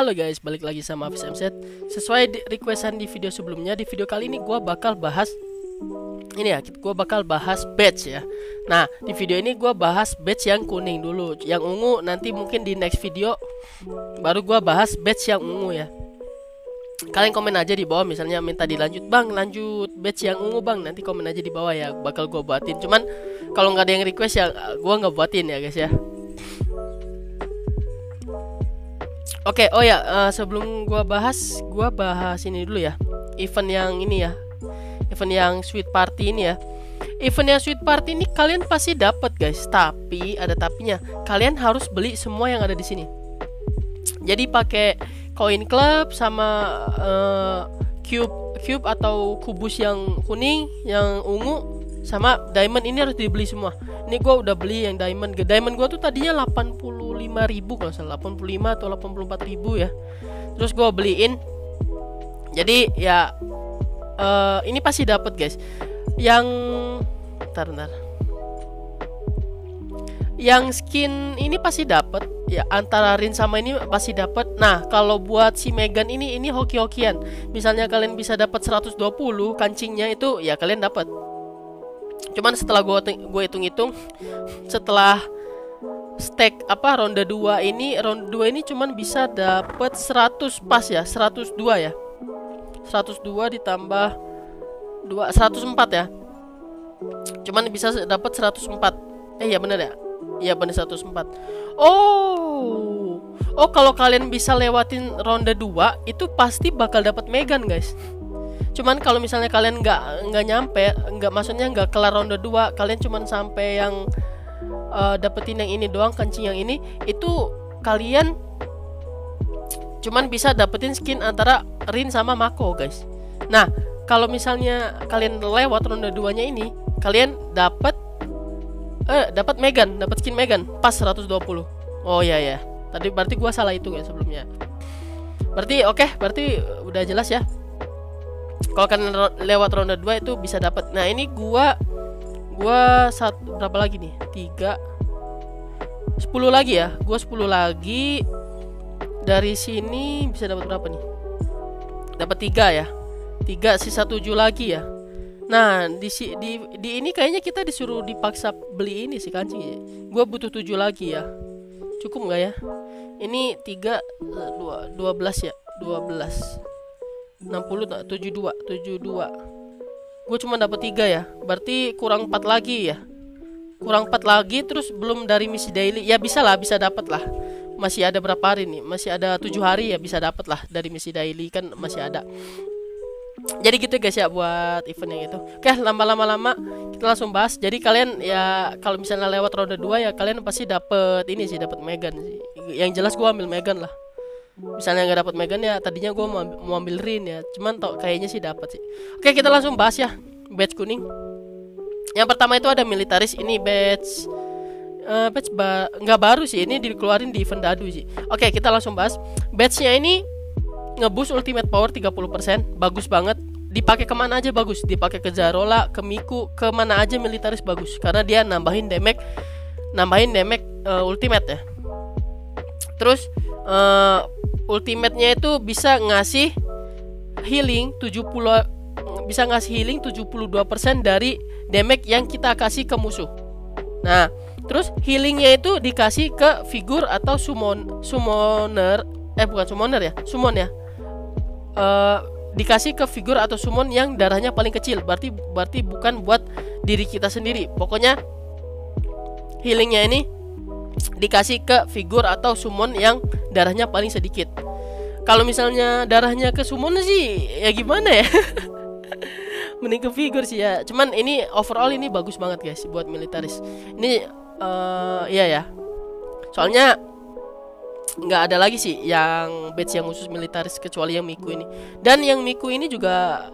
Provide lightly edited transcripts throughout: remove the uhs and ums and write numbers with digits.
Halo guys, balik lagi sama Hafiz MZ. Sesuai requestan di video sebelumnya, di video kali ini gue bakal bahas ini ya, gue bakal bahas badge ya. Nah, di video ini gue bahas badge yang kuning dulu. Yang ungu nanti mungkin di next video baru gue bahas badge yang ungu ya. Kalian komen aja di bawah, misalnya minta dilanjut, bang lanjut badge yang ungu bang, nanti komen aja di bawah ya, bakal gue buatin. Cuman kalau nggak ada yang request ya gue nggak buatin ya guys ya. Oke, oh ya, sebelum gua bahas ini dulu ya. Event yang ini ya. Event yang Sweet Party ini ya. Event yang Sweet Party ini kalian pasti dapat guys, tapi ada tapinya. Kalian harus beli semua yang ada di sini. Jadi pakai Coin Club sama cube atau kubus yang kuning, yang ungu sama diamond ini harus dibeli semua. Ini gua udah beli yang diamond. Diamond gua tuh tadinya 85.000 kalau salah, 85 atau 84.000 ya. Terus gua beliin. Jadi ya ini pasti dapat guys. Yang bentar. Yang skin ini pasti dapat ya, antara Rin sama ini pasti dapat. Nah, kalau buat si Megan ini hoki-hokian. Misalnya kalian bisa dapat 120 kancingnya itu ya kalian dapat. Cuman setelah gue hitung-hitung, setelah stack ronde 2 ini cuman bisa dapat 100 pas ya, 102 ya. 102 ditambah 2 104 ya. Cuman bisa dapat 104. Ya benar ya? Iya benar 104. Oh, kalau kalian bisa lewatin ronde 2 itu pasti bakal dapat Megan guys. Cuman kalau misalnya kalian maksudnya nggak kelar ronde 2, kalian cuman sampai yang dapetin yang ini doang, kancing yang ini, itu kalian cuman bisa dapetin skin antara Rin sama Mako guys. Nah, kalau misalnya kalian lewat ronde 2-nya ini, kalian dapat Megan, dapat skin Megan pas 120. Oh iya ya. Tadi berarti gua salah itu ya sebelumnya. Berarti berarti udah jelas ya. Kalau kalian lewat ronde 2 itu bisa dapat. Nah, ini gua berapa lagi nih? 10 lagi ya. Gua 10 lagi. Dari sini bisa dapat berapa nih? Dapat 3 ya. 3 sisa 7 lagi ya. Nah, di ini kayaknya kita disuruh dipaksa beli ini sih kancing ya. Gua butuh 7 lagi ya. Cukup nggak ya? Ini 3 12 ya. 12 60 72. Gue cuma dapat 3 ya. Berarti kurang 4 lagi ya. Kurang 4 lagi terus belum dari misi daily. Ya bisa dapat lah. Masih ada berapa hari nih? Masih ada 7 hari ya, bisa dapat lah dari misi daily kan masih ada. Jadi gitu guys ya buat event yang itu. Oke, lama kita langsung bahas. Jadi kalian ya kalau misalnya lewat ronde 2 ya kalian pasti dapat ini sih, dapat Megan sih. Yang jelas gua ambil Megan lah. Misalnya nggak dapat Megan ya tadinya gue mau ambil Rin ya, cuman kayaknya sih dapat sih. Oke, kita langsung bahas ya badge kuning. Yang pertama itu ada militaris. Ini badge nggak baru sih, ini dikeluarin di event dadu sih. Oke, kita langsung bahas. Badge-nya ini ngeboost ultimate power 30%, bagus banget. Dipakai kemana aja bagus, dipakai ke Zarola, ke Miku, kemana aja militaris bagus, karena dia nambahin damage ultimate ya. Terus ultimate-nya itu bisa ngasih healing 72% dari damage yang kita kasih ke musuh. Nah, terus healingnya itu dikasih ke figur atau summon ya. Dikasih ke figur atau summon yang darahnya paling kecil. Berarti bukan buat diri kita sendiri. Pokoknya healingnya ini dikasih ke figur atau summon yang darahnya paling sedikit. Kalau misalnya darahnya ke summon sih ya gimana ya. Mending ke figur sih ya. Cuman ini overall ini bagus banget guys buat militaris. Ini iya ya. Soalnya nggak ada lagi sih yang badge yang khusus militaris kecuali yang Miku ini. Dan yang Miku ini juga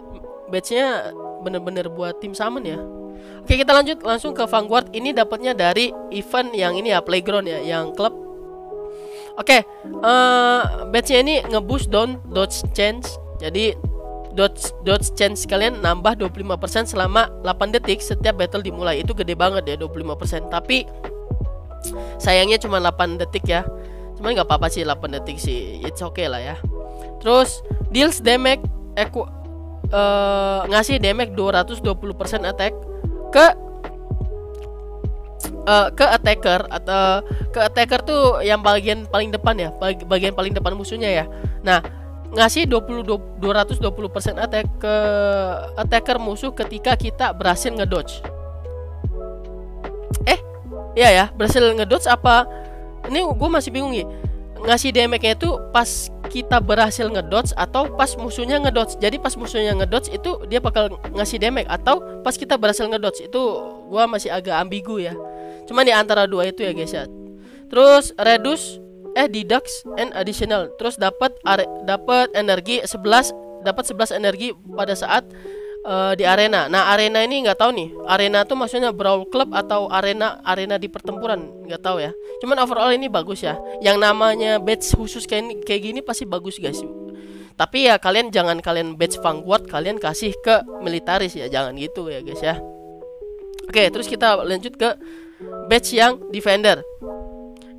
badge-nya bener-bener buat tim summon ya. Oke, kita lanjut langsung ke Vanguard. Ini dapatnya dari event yang ini ya, Playground ya, yang klub. Oke, badge-nya ini ngeboost dodge chance. Jadi dodge chance kalian nambah 25% selama 8 detik setiap battle dimulai. Itu gede banget ya 25%. Tapi sayangnya cuma 8 detik ya. Cuman nggak apa-apa sih 8 detik sih, it's okay lah ya. Terus deals damage ngasih damage 220% attack ke attacker, atau ke attacker tuh yang bagian paling depan ya, bagian paling depan musuhnya ya. Nah, ngasih 220% attack ke attacker musuh ketika kita berhasil ngedodge. Iya ya, berhasil ngedodge apa? Ini gue masih bingung nih. Ngasih damage-nya itu pas kita berhasil ngedodge atau pas musuhnya ngedodge. Jadi pas musuhnya ngedodge itu dia bakal ngasih damage, atau pas kita berhasil ngedodge, itu gue masih agak ambigu ya. Cuman di antara dua itu ya guys ya. Terus reduce deducts and additional. Terus dapat energi 11 energi pada saat di arena. Nah, arena ini nggak tahu nih. Arena tuh maksudnya brawl club atau arena di pertempuran, nggak tahu ya. Cuman overall ini bagus ya. Yang namanya badge khusus kayak gini pasti bagus guys. Tapi ya jangan kalian badge Vanguard kalian kasih ke militaris ya, jangan gitu ya guys ya. Oke, terus kita lanjut ke badge yang defender.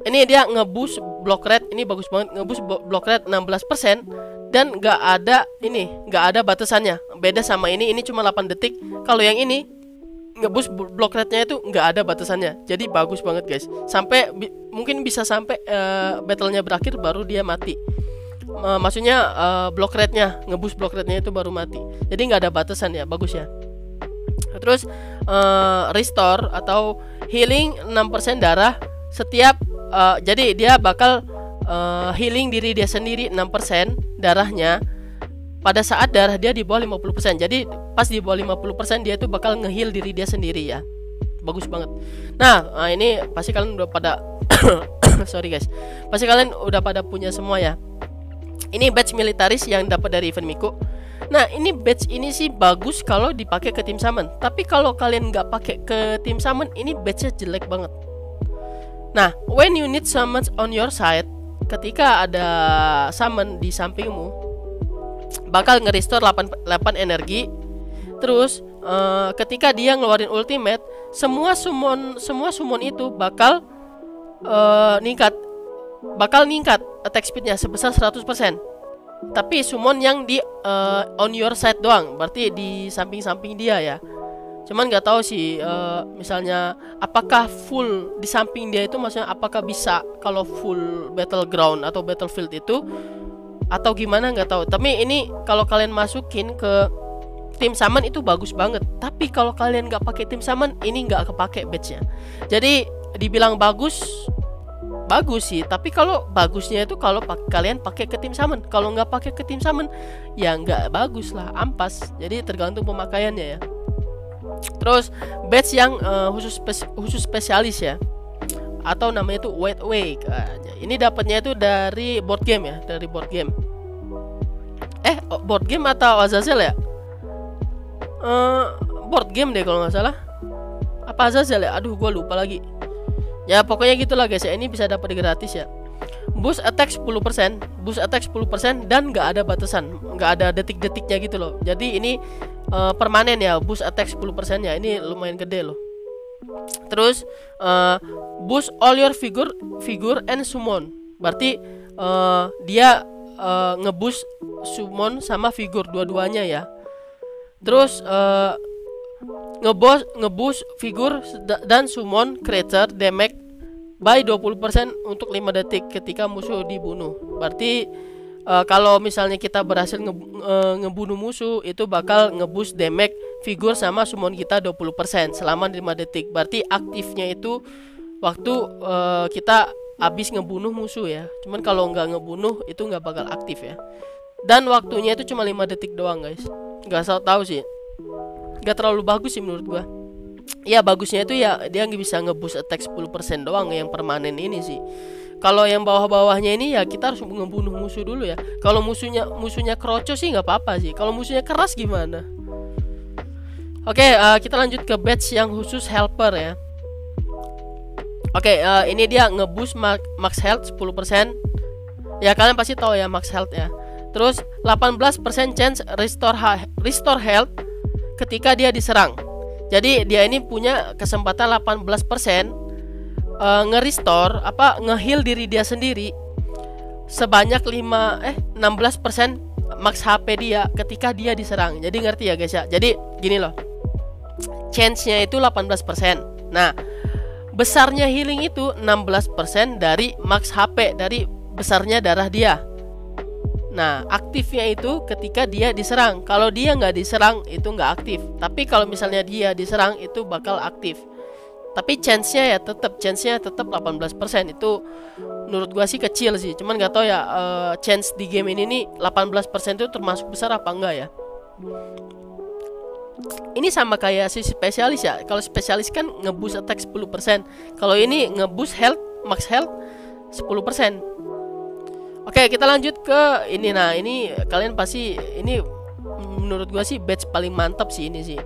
Ini dia ngeboost block rate, ini bagus banget, ngeboost block rate 16%. Dan nggak ada batasannya. Beda sama ini cuma 8 detik. Kalau yang ini ngeboost block rate-nya itu nggak ada batasannya. Jadi bagus banget guys. Sampai mungkin bisa sampai battle-nya berakhir baru dia mati. Maksudnya block rate-nya, ngeboost block rate-nya itu baru mati. Jadi nggak ada batasan ya, bagus ya. Terus restore atau healing 6% darah setiap jadi dia bakal healing diri dia sendiri 6% darahnya pada saat darah dia di bawah 50%. Jadi pas di bawah 50% dia itu bakal nge-heal diri dia sendiri ya. Bagus banget. Nah, ini pasti kalian udah pada sorry guys. Pasti kalian udah pada punya semua ya. Ini badge militaris yang dapat dari event Miku. Nah, ini badge ini sih bagus kalau dipakai ke tim summon. Tapi kalau kalian nggak pakai ke tim summon, ini badge-nya jelek banget. Nah, when you need summons on your side, ketika ada summon di sampingmu, bakal nge-restore 8 energi. Terus ketika dia ngeluarin ultimate, semua summon itu bakal ningkat attack speednya sebesar 100%. Tapi summon yang di on your side doang, berarti di samping-samping dia ya. Cuman nggak tahu sih misalnya apakah full di samping dia itu, maksudnya apakah bisa kalau full battleground atau battlefield itu, atau gimana nggak tahu. Tapi ini kalau kalian masukin ke tim summon itu bagus banget. Tapi kalau kalian nggak pakai tim summon, ini nggak kepake badge-nya. Jadi dibilang bagus sih, tapi kalau bagusnya itu kalau kalian pakai ke tim summon. Kalau nggak pakai ke tim summon ya nggak bagus lah, ampas. Jadi tergantung pemakaiannya ya. Terus badge yang khusus spesialis ya, atau namanya itu White Wake. Ini dapatnya itu dari board game ya, dari board game. Board game atau Azazel ya? Board game deh kalau nggak salah. Apa Azazel ya? Aduh, gue lupa lagi. Ya pokoknya gitulah guys ya. Ini bisa dapat gratis ya. Boost attack 10%, dan nggak ada batasan, nggak ada detik-detiknya gitu loh. Jadi ini permanen ya, boost attack 10% ya. Ini lumayan gede loh. Terus boost all your figure and summon. Berarti dia ngeboost summon sama figure dua-duanya ya. Terus ngeboost figure dan summon creature damage by 20% untuk 5 detik ketika musuh dibunuh. Berarti kalau misalnya kita berhasil ngebunuh musuh, itu bakal ngeboost damage figure sama summon kita 20% selama 5 detik. Berarti aktifnya itu waktu kita habis ngebunuh musuh ya. Cuman kalau nggak ngebunuh itu nggak bakal aktif ya. Dan waktunya itu cuma 5 detik doang guys. Nggak tahu sih, nggak terlalu bagus sih menurut gua. Ya bagusnya itu ya dia bisa ngeboost attack 10% doang yang permanen ini sih. Kalau yang bawah-bawahnya ini ya kita harus ngebunuh musuh dulu ya. Kalau musuhnya kroco sih nggak apa-apa sih. Kalau musuhnya keras gimana? Oke, kita lanjut ke badge yang khusus helper ya. Oke, ini dia ngeboost max health 10%. Ya kalian pasti tahu ya max health ya. Terus 18% chance restore health ketika dia diserang. Jadi dia ini punya kesempatan 18% nge-restore nge-heal diri dia sendiri sebanyak 16% max HP dia ketika dia diserang. Jadi ngerti ya guys ya. Jadi gini loh, chance-nya itu 18%. Nah, besarnya healing itu 16% dari max HP, dari besarnya darah dia. Nah, aktifnya itu ketika dia diserang. Kalau dia nggak diserang itu nggak aktif. Tapi kalau misalnya dia diserang itu bakal aktif. Tapi chance-nya tetap 18%. Itu menurut gua sih kecil sih. Cuman nggak tahu ya, chance di game ini nih 18% itu termasuk besar apa enggak ya. Ini sama kayak si spesialis ya. Kalau spesialis kan ngeboost attack 10%. Kalau ini ngeboost health, max health 10%. Oke, kita lanjut ke ini. Nah, ini kalian pasti, ini menurut gua sih badge paling mantap sih ini sih.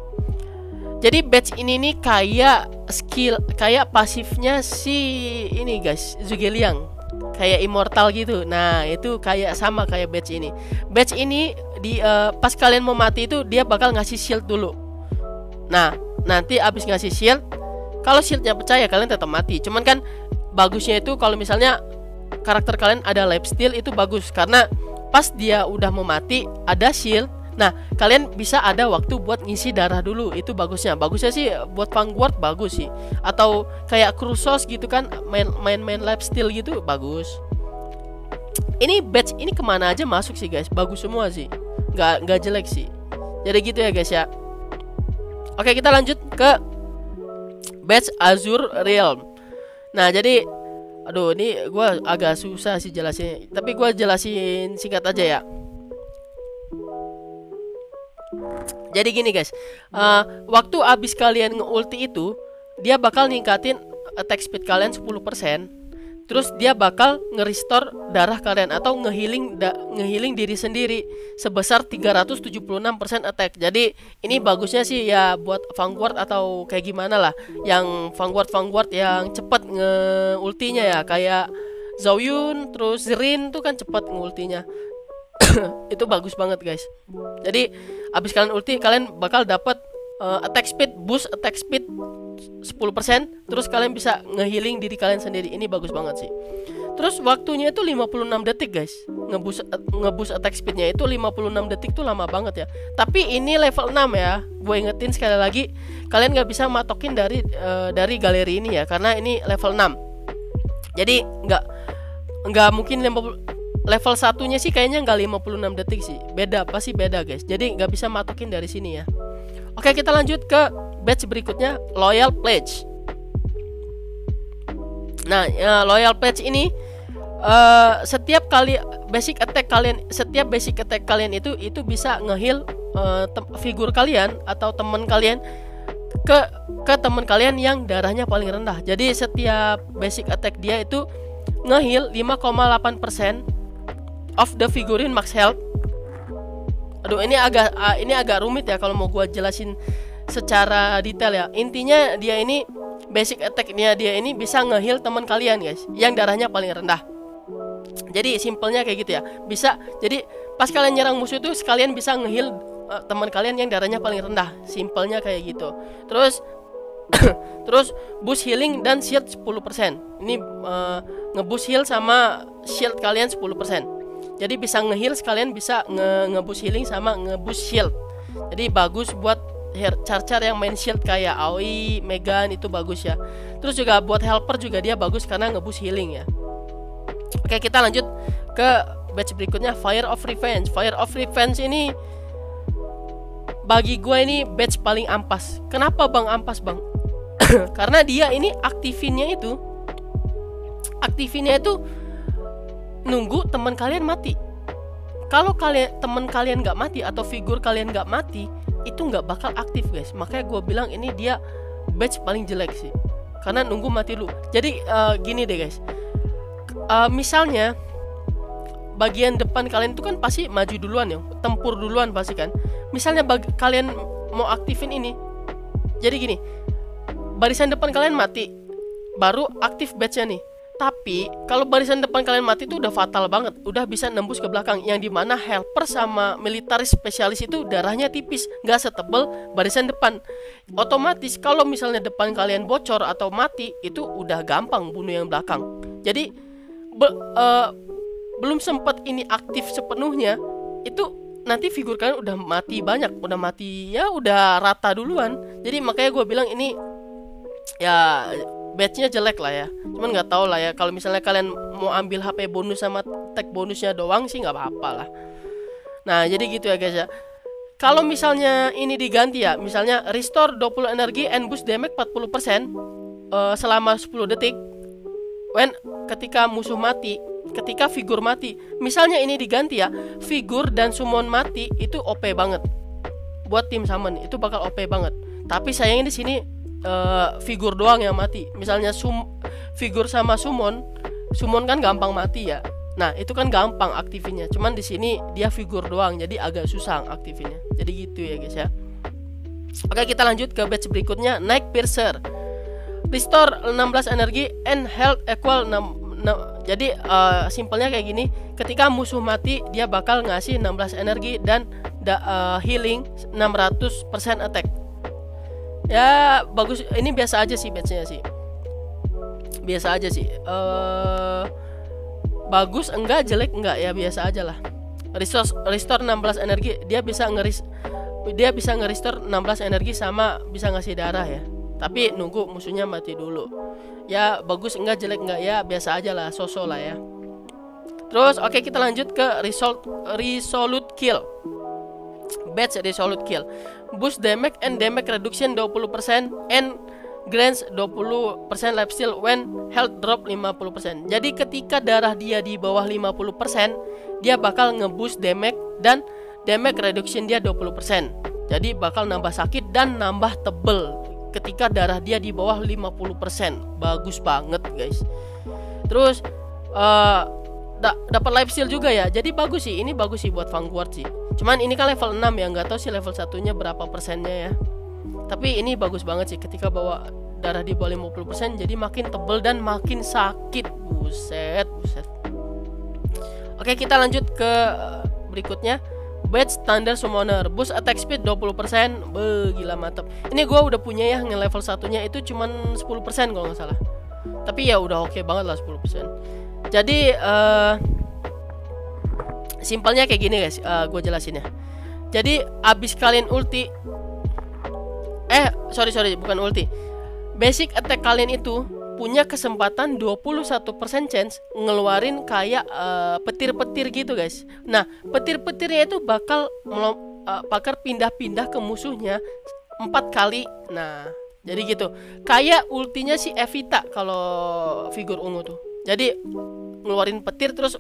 Jadi badge ini nih kayak skill, kayak pasifnya si ini guys, Zhuge Liang, kayak immortal gitu. Nah, itu kayak sama kayak badge ini. Badge ini di pas kalian mau mati itu dia bakal ngasih shield dulu. Nah, nanti abis ngasih shield, kalau shieldnya pecah ya kalian tetap mati. Cuman kan bagusnya itu kalau misalnya karakter kalian ada lifesteal itu bagus, karena pas dia udah mau mati ada shield. Nah, kalian bisa ada waktu buat ngisi darah dulu. Itu bagusnya. Bagusnya sih buat Vanguard bagus sih. Atau kayak Crusos gitu kan, main lifesteal gitu bagus. Ini badge ini kemana aja masuk sih guys. Bagus semua sih. Nggak jelek sih. Jadi gitu ya guys ya. Oke, kita lanjut ke badge Azure Realm. Nah, jadi aduh, ini gue agak susah sih jelasin, tapi gue jelasin singkat aja ya. Jadi gini guys, waktu abis kalian nge-ulti itu, dia bakal ningkatin attack speed kalian 10%. Terus dia bakal nge-restore darah kalian atau nge-healing diri sendiri sebesar 376% attack. Jadi ini bagusnya sih ya buat Vanguard atau kayak gimana lah, yang Vanguard yang cepet nge-ultinya ya, kayak Zhao Yun, terus Zrin tuh kan cepet nge-ultinya. Itu bagus banget guys. Jadi abis kalian ulti, kalian bakal dapat attack speed, boost attack speed 10%. Terus kalian bisa ngehealing diri kalian sendiri. Ini bagus banget sih. Terus waktunya itu 56 detik guys. Ngeboost attack speednya itu 56 detik tuh lama banget ya. Tapi ini level 6 ya. Gue ingetin sekali lagi, kalian gak bisa matokin dari galeri ini ya, karena ini level 6. Jadi nggak mungkin level satunya sih kayaknya nggak 56 detik sih. Beda, pasti beda guys. Jadi nggak bisa matokin dari sini ya. Oke, kita lanjut ke badge berikutnya, Loyal Pledge. Nah, Loyal Pledge ini setiap basic attack kalian itu bisa nge-heal figur kalian atau teman kalian ke teman kalian yang darahnya paling rendah. Jadi setiap basic attack dia itu nge-heal 5,8% of the figurine max health. Aduh, ini agak rumit ya kalau mau gua jelasin secara detail ya. Intinya dia ini basic attack-nya dia ini bisa nge-heal teman kalian guys yang darahnya paling rendah. Jadi simpelnya kayak gitu ya. Bisa, jadi pas kalian nyerang musuh itu sekalian bisa nge-heal teman kalian yang darahnya paling rendah. Simpelnya kayak gitu. Terus boost healing dan shield 10%. Ini nge-boost heal sama shield kalian 10%. Jadi bisa nge-heal sekalian bisa nge-boost healing sama nge-boost shield. Jadi bagus buat char-char yang main shield kayak Aoi, Megan, itu bagus ya. Terus juga buat helper juga dia bagus karena nge-boost healing ya. Oke, kita lanjut ke batch berikutnya, Fire of Revenge. Fire of Revenge ini bagi gue ini batch paling ampas. Kenapa bang ampas bang? Karena dia ini aktifinnya itu nunggu teman kalian mati. Kalau teman kalian nggak mati atau figur kalian nggak mati, itu nggak bakal aktif guys. Makanya gue bilang ini dia batch paling jelek sih, karena nunggu mati dulu. Jadi gini deh guys, misalnya bagian depan kalian itu kan pasti maju duluan ya, tempur duluan pasti kan. Misalnya kalian mau aktifin ini, jadi gini, barisan depan kalian mati, baru aktif batchnya nih. Tapi kalau barisan depan kalian mati itu udah fatal banget, udah bisa nembus ke belakang, yang dimana helper sama militaris spesialis itu darahnya tipis, nggak setebel barisan depan. Otomatis kalau misalnya depan kalian bocor atau mati, itu udah gampang bunuh yang belakang. Jadi belum sempat ini aktif sepenuhnya, itu nanti figur kalian udah mati banyak, udah mati ya, udah rata duluan. Jadi makanya gue bilang ini ya batchnya jelek lah ya. Cuman nggak tahu lah ya, kalau misalnya kalian mau ambil HP bonus sama tag bonusnya doang sih nggak apa-apa lah. Nah jadi gitu ya guys ya. Kalau misalnya ini diganti ya, misalnya restore 20 energi and boost damage 40% selama 10 detik ketika musuh mati, ketika figur mati. Misalnya ini diganti ya, figur dan summon mati, itu OP banget. Buat tim summon itu bakal OP banget. Tapi sayangnya di sini figur doang yang mati. Misalnya figur sama summon kan gampang mati ya. Nah, itu kan gampang aktifinnya. Cuman di sini dia figur doang, jadi agak susah aktifinnya. Jadi gitu ya guys ya. Oke, kita lanjut ke batch berikutnya, Night Piercer. Restore 16 energi and health equal 6. Jadi simpelnya kayak gini, ketika musuh mati dia bakal ngasih 16 energi dan healing 600% attack. Ya bagus, ini biasa aja sih batchnya sih. Biasa aja sih. Bagus enggak, jelek enggak ya, biasa aja lah. Restore 16 energi, dia bisa nge-restore 16 energi sama bisa ngasih darah ya. Tapi nunggu musuhnya mati dulu. Ya bagus enggak, jelek enggak ya, biasa aja lah, so-so lah ya. Terus oke, kita lanjut ke Resolute Kill. Batch Resolute Kill. Boost damage and damage reduction 20% and grants 20% lifesteal when health drop 50%. Jadi ketika darah dia di bawah 50%, dia bakal ngeboost damage dan damage reduction dia 20%. Jadi bakal nambah sakit dan nambah tebel ketika darah dia di bawah 50%. Bagus banget guys. Terus dapat lifesteal juga ya. Jadi bagus sih, ini bagus sih buat Vanguard sih. Cuman ini kan level 6 ya, nggak tahu sih level satunya berapa persennya ya. Tapi ini bagus banget sih ketika bawa darah di bawah 50%, jadi makin tebel dan makin sakit. Buset. Oke, kita lanjut ke berikutnya, Batch Thunder Summoner. Boost attack speed 20%. Gila mantap. Ini gua udah punya ya, nge-level satunya itu cuman 10% kalau nggak salah. Tapi ya udah oke banget lah 10%. Jadi simpelnya kayak gini guys, gue jelasin ya. Jadi abis kalian ulti, sorry bukan ulti, basic attack kalian itu punya kesempatan 21% chance ngeluarin kayak petir-petir gitu guys. Nah petir-petirnya itu bakal pindah-pindah ke musuhnya 4 kali. Nah jadi gitu, kayak ultinya si Evita kalau figur ungu tuh. Jadi ngeluarin petir, terus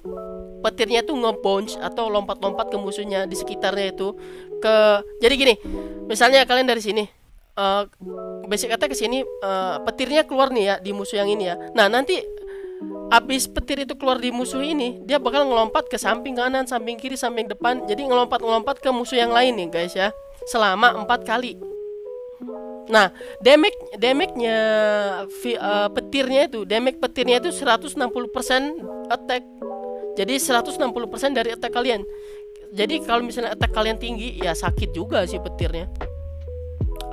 petirnya tuh nge-bounce atau lompat-lompat ke musuhnya di sekitarnya itu. Jadi gini, misalnya kalian dari sini basic attack ke sini, petirnya keluar nih ya di musuh yang ini ya. Nah nanti abis petir itu keluar di musuh ini, dia bakal ngelompat ke samping kanan, samping kiri, samping depan. Jadi ngelompat ke musuh yang lain nih guys ya, selama 4 kali. Nah, damage-nya petirnya itu 160% attack. Jadi 160% dari attack kalian. Jadi kalau misalnya attack kalian tinggi, ya sakit juga sih petirnya.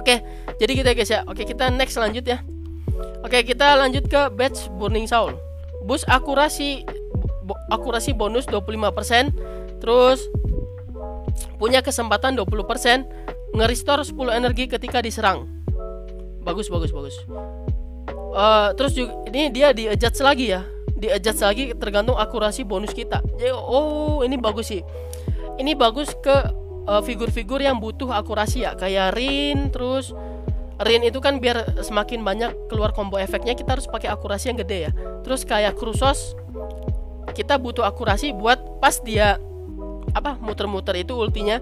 Oke, jadi gitu ya guys ya. Oke, kita next lanjut ya. Oke, kita lanjut ke Batch Burning Soul. Boost akurasi bonus 25%. Terus punya kesempatan 20% nge-restore 10 energi ketika diserang. Bagus. Terus juga ini dia di-adjust lagi ya. Di-adjust lagi tergantung akurasi bonus kita. Jadi ini bagus sih. Ini bagus ke figur-figur yang butuh akurasi ya, kayak Rin. Terus Rin itu kan biar semakin banyak keluar combo efeknya, kita harus pakai akurasi yang gede ya. Terus kayak Krusos, kita butuh akurasi buat pas dia muter-muter itu ultinya.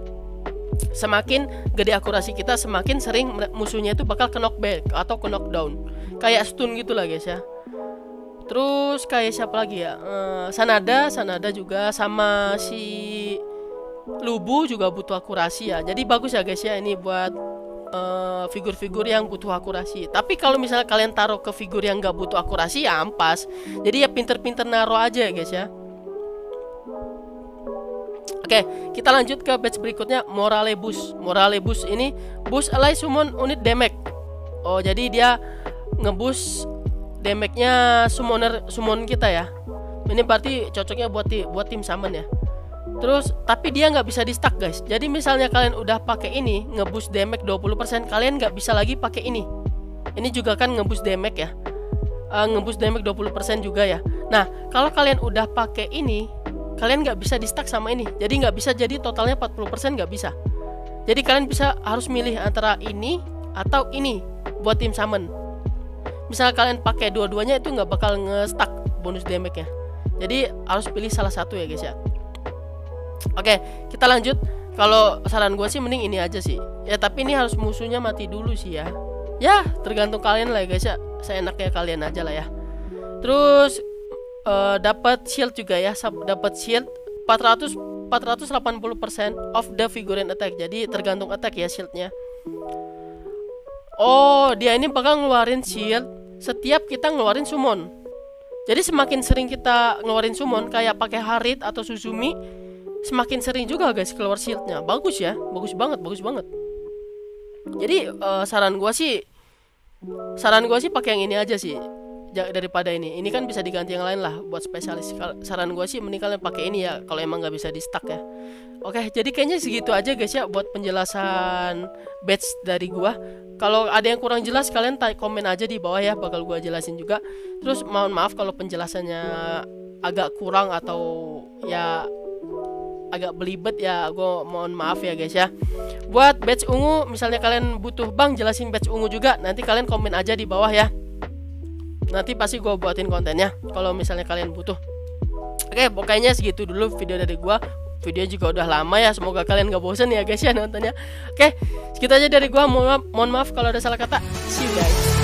Semakin gede akurasi kita, semakin sering musuhnya itu bakal ke knockback atau ke knockdown, kayak stun gitu lah guys ya. Terus kayak siapa lagi ya, Sanada juga, sama si Lubu juga butuh akurasi ya. Jadi bagus ya guys ya, ini buat figur-figur yang butuh akurasi. Tapi kalau misalnya kalian taruh ke figur yang gak butuh akurasi ya ampas. Jadi ya pinter-pinter naruh aja ya guys ya. Oke, kita lanjut ke batch berikutnya, Morale Boost ini boost ally summon unit damage. Jadi dia ngeboost damage-nya summon kita ya. Ini berarti cocoknya buat tim summon ya. Terus tapi dia nggak bisa di stack guys. Jadi misalnya kalian udah pakai ini ngeboost damage 20%, kalian nggak bisa lagi pakai ini. Ini juga kan ngeboost damage ya. Ngeboost damage 20% juga ya. Nah, kalau kalian udah pakai ini, kalian nggak bisa di stack sama ini. Jadi nggak bisa jadi totalnya 40% nggak bisa. Jadi kalian harus milih antara ini atau ini buat tim summon. Misal kalian pakai dua-duanya itu nggak bakal nge-stack bonus damage-nya. Jadi harus pilih salah satu ya guys ya. Oke, kita lanjut. Kalau saran gue sih mending ini aja sih. Ya tapi ini harus musuhnya mati dulu sih ya. Ya tergantung kalian lah ya guys ya. Seenaknya kalian aja lah ya. Terus dapat shield juga ya. Dapat shield 480% of the figurine attack. Jadi tergantung attack ya shieldnya. Oh, dia ini bakal ngeluarin shield setiap kita ngeluarin summon. Jadi semakin sering kita ngeluarin summon kayak pakai Harit atau Suzumi, semakin sering juga guys keluar shieldnya. Bagus ya, bagus banget. Jadi saran gua sih pakai yang ini aja sih daripada ini. Ini kan bisa diganti yang lain lah buat spesialis. Saran gua sih mending kalian pakai ini ya kalau emang nggak bisa di stack ya. Oke, jadi kayaknya segitu aja guys ya buat penjelasan badge dari gua. Kalau ada yang kurang jelas kalian komen aja di bawah ya, bakal gua jelasin juga. Terus mohon maaf kalau penjelasannya agak kurang atau ya agak belibet ya, gue mohon maaf ya guys ya. Buat badge ungu, misalnya kalian butuh bang jelasin badge ungu juga, nanti kalian komen aja di bawah ya. Nanti pasti gue buatin kontennya kalau misalnya kalian butuh. Oke, pokoknya segitu dulu video dari gue. Video juga udah lama ya, semoga kalian gak bosan ya guys ya nontonnya. Oke, segitu aja dari gue. Mohon maaf kalau ada salah kata. See you guys.